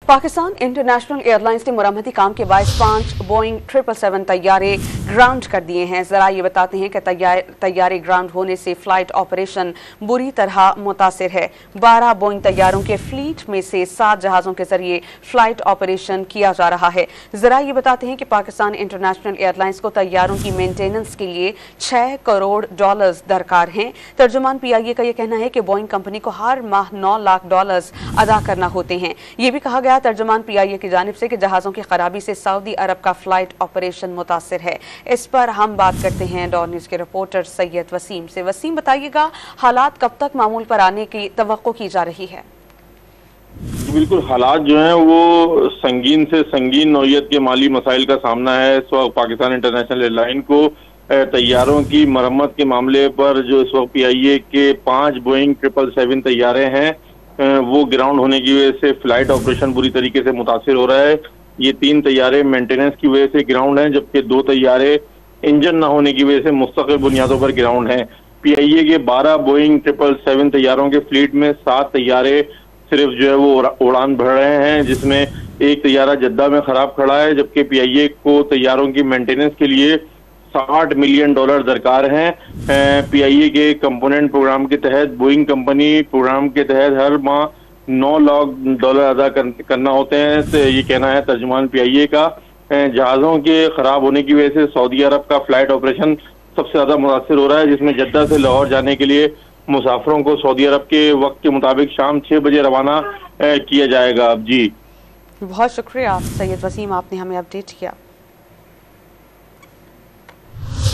Pakistan international airlines ने मरम्मती काम के बायस 5 बोइंग 777 तैयारे ग्राउंड कर दिए हैं। जरा ये बताते हैं कि तैयारे ग्राउंड होने से फ्लाइट ऑपरेशन बुरी तरह मुतासिर है। 12 बोइंग तैयारों के फ्लीट में से 7 जहाज़ों के जरिए फ्लाइट ऑपरेशन किया जा रहा है। जरा ये बताते हैं कि पाकिस्तान इंटरनेशनल एयरलाइंस को तैयारों की मेंटेनेंस के लिए $6 करोड़ दरकार हैं। तर्जुमान PIA का यह कहना है कि बोइंग कंपनी को हर माह $9 लाख अदा करना होते हैं। ये भी कहा गया तर्जुमान PIA की जानिब से कि जहाजों की खराबी से सऊदी अरब का फ्लाइट ऑपरेशन मुतासिर है। इस पर हम बात करते हैं डॉन न्यूज़ के रिपोर्टर सैयद वसीम से। वसीम, बताइएगा हालात कब तक मामूल पर आने की तवक्को की जा रही है? बिल्कुल, हालात जो हैं वो संगीन से संगीन नौइयत के माली मसाइल का सामना है। इस वक्त पाकिस्तान इंटरनेशनल एयरलाइन को तैयारों की मरम्मत के मामले पर जो इस वक्त PIA के 5 बोइंग 777 तैयारे हैं वो ग्राउंड होने की वजह से फ्लाइट ऑपरेशन बुरी तरीके से मुतासिर हो रहा है। ये 3 तैयारे मेंटेनेंस की वजह से ग्राउंड हैं, जबकि 2 तैयारे इंजन न होने की वजह से मुस्तकिल बुनियादों पर ग्राउंड हैं। PIA के 12 बोइंग 777 तैयारों के फ्लीट में 7 तैयारे सिर्फ जो है वो उड़ान भर रहे हैं, जिसमें एक तैयारा जद्दा में खराब खड़ा है, जबकि PIA को तैयारों की मेंटेनेंस के लिए $60 मिलियन दरकार हैं। PIA के कंपोनेंट प्रोग्राम के तहत बोइंग कंपनी प्रोग्राम के तहत हर माह $9 लाख अदा करना होते हैं। तो ये कहना है तर्जुमान PIA का। जहाज़ों के खराब होने की वजह से सऊदी अरब का फ्लाइट ऑपरेशन सबसे ज्यादा मुतासिर हो रहा है, जिसमें जद्दा से लाहौर जाने के लिए मुसाफिरों को सऊदी अरब के वक्त के मुताबिक शाम 6 बजे रवाना किया जाएगा। जी, बहुत शुक्रिया सैयद वसीम, आपने हमें अपडेट किया।